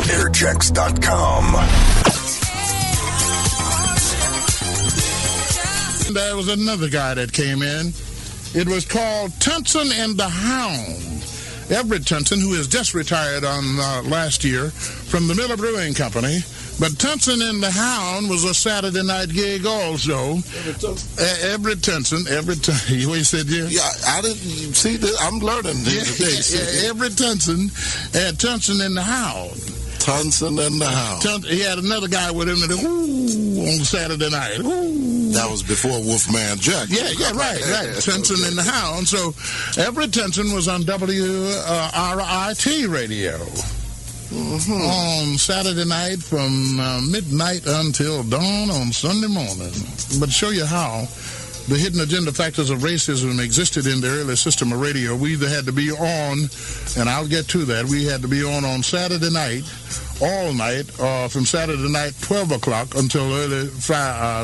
Airchecks.com. There was another guy that came in. It was called Tunson and the Hound. Everett Tunson, who is just retired on last year from the Miller Brewing Company. But Tunson and the Hound was a Saturday night gig also. Everett Tunson. You said yeah? Yeah, I didn't see that. I'm learning these days. Yeah, Everett Tunson and Tunson and the Hound. Tunson and the Hound. He had another guy with him on Saturday night. Ooh. That was before Wolfman Jack. Yeah, right. Tunson and the Hound. So Everett Tunson was on WRIT radio on Saturday night from midnight until dawn on Sunday morning. But show you how the hidden agenda factors of racism existed in the early system of radio. We either had to be on, and I'll get to that, we had to be on Saturday night, all night, from Saturday night 12 o'clock until early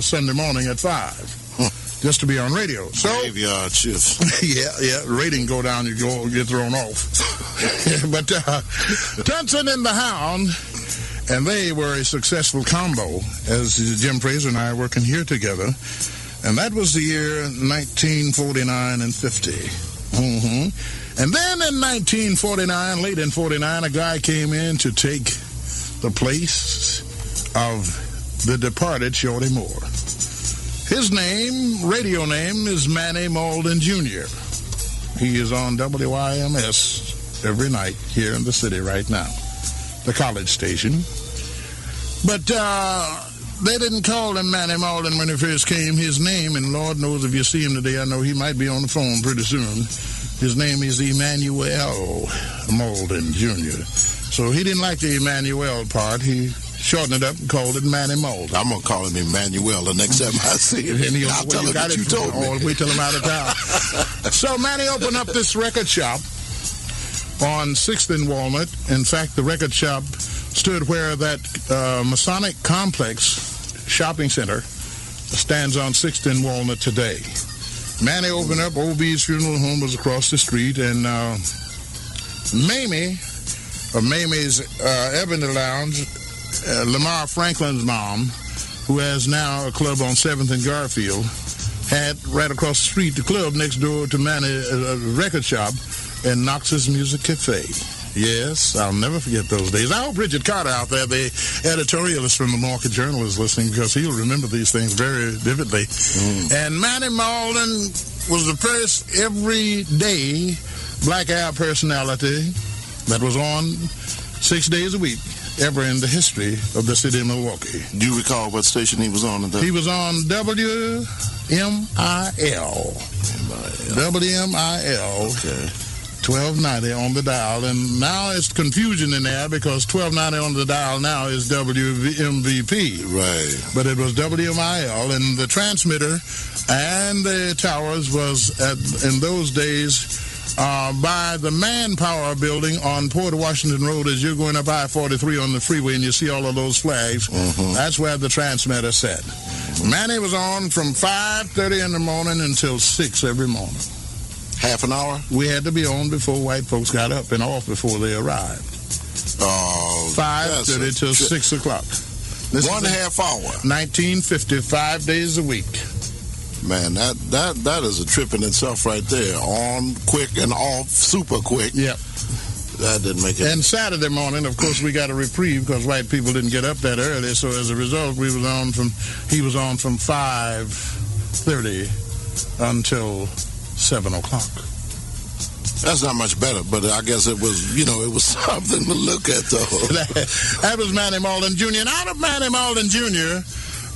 Sunday morning at 5, just to be on radio. So graveyard shifts. yeah, rating go down, you get thrown off. But Tunson and the Hound, and they were a successful combo, as Jim Fraser and I are working here together. And that was the year 1949 and 50. And then in 1949, late in 49, a guy came in to take the place of the departed Shorty Moore. His radio name is Manny Malden Jr. He is on WIMS every night here in the city right now, the college station. But they didn't call him Manny Malden when he first came. His name, and Lord knows if you see him today, I know he might be on the phone pretty soon. His name is Emmanuel Malden Jr. So he didn't like the Emmanuel part. He shortened it up and called it Manny Malden. I'm going to call him Emmanuel the next time I see him. I'll tell him what you told me. Or wait till I'm out of town. So Manny opened up this record shop on 6th and Walnut. In fact, the record shop stood where that Masonic Complex shopping center stands on 6th and Walnut today. Manny opened up. OB's funeral home was across the street, and Mamie, of Mamie's Ebony Lounge, Lamar Franklin's mom, who has now a club on 7th and Garfield, had right across the street the club next door to Manny's record shop and Knox's Music Cafe. Yes, I'll never forget those days. I hope Richard Carter out there, the editorialist from the Market Journal, is listening, because he'll remember these things very vividly. And Manny Malden was the first everyday black air personality that was on 6 days a week ever in the history of the city of Milwaukee. Do you recall what station he was on? He was on WMIL. WMIL. Okay. 1290 on the dial, and now it's confusion in there because 1290 on the dial now is WMVP. Right. But it was WMIL, and the transmitter and the towers was in those days by the Manpower Building on Port Washington Road as you're going up I-43 on the freeway, and you see all of those flags. That's where the transmitter sat. Manny was on from 5:30 in the morning until 6 every morning. Half an hour? We had to be on before white folks got up and off before they arrived. 5:30 till 6 o'clock. This 1.5 hour. 1955 days a week. Man, that is a trip in itself right there. On quick and off super quick. Yep. That didn't make it. And Saturday morning, of course, we got a reprieve because white people didn't get up that early. So as a result, he was on from 5:30 until 7 o'clock. That's not much better, but I guess it was, it was something to look at, though. That was Manny Malden Jr. And out of Manny Malden Jr.,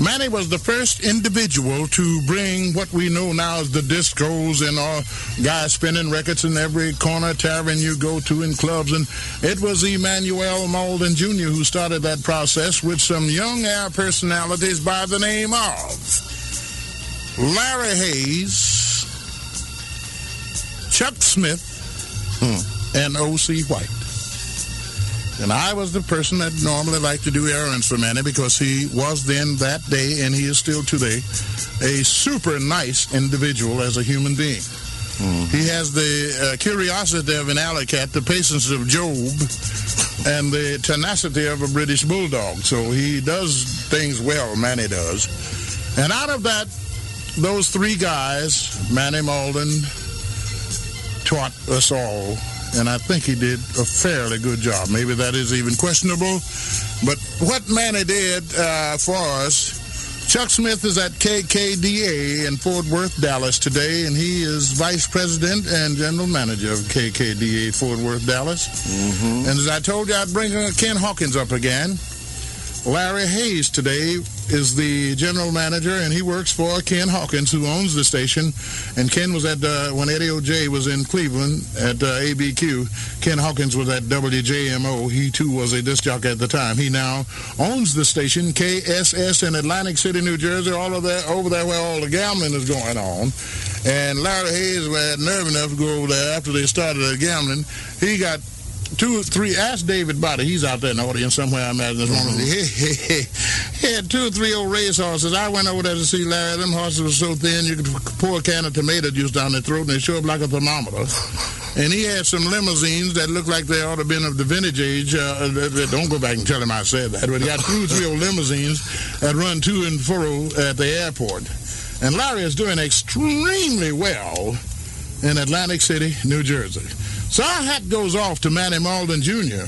Manny was the first individual to bring what we know now as the discos and all guys spinning records in every corner tavern you go to in clubs. And it was Emmanuel Malden Jr. who started that process with some young air personalities by the name of Larry Hayes, Chuck Smith, and O.C. White. And I was the person that normally liked to do errands for Manny because he was then that day, and he is still today, a super nice individual as a human being. He has the curiosity of an alley cat, the patience of Job, and the tenacity of a British bulldog. So he does things well, Manny does. And out of that, those three guys, Manny Malden taught us all, and I think he did a fairly good job. Maybe that is even questionable. But what Manny did for us, Chuck Smith is at KKDA in Fort Worth, Dallas today, and he is Vice President and General Manager of KKDA Fort Worth, Dallas. And as I told you, I'd bring Ken Hawkins up again. Larry Hayes today is the General Manager, and he works for Ken Hawkins, who owns the station. And Ken was at, when Eddie O.J. was in Cleveland at ABQ, Ken Hawkins was at WJMO. He, too, was a disc jockey at the time. He now owns the station, KSS, in Atlantic City, New Jersey, all of that, over there where all the gambling is going on. And Larry Hayes had nerve enough to go over there after they started the gambling. He got 2 or 3, ask David Body, he's out there in the audience somewhere, I imagine this morning. He had 2 or 3 old race horses. I went over there to see Larry. Them horses were so thin, you could pour a can of tomato juice down their throat, and they show up like a thermometer. And he had some limousines that looked like they ought to have been of the vintage age. Don't go back and tell him I said that. But he got 2 or 3 old limousines that run to and fro at the airport. And Larry is doing extremely well in Atlantic City, New Jersey. So our hat goes off to Manny Malden Jr.,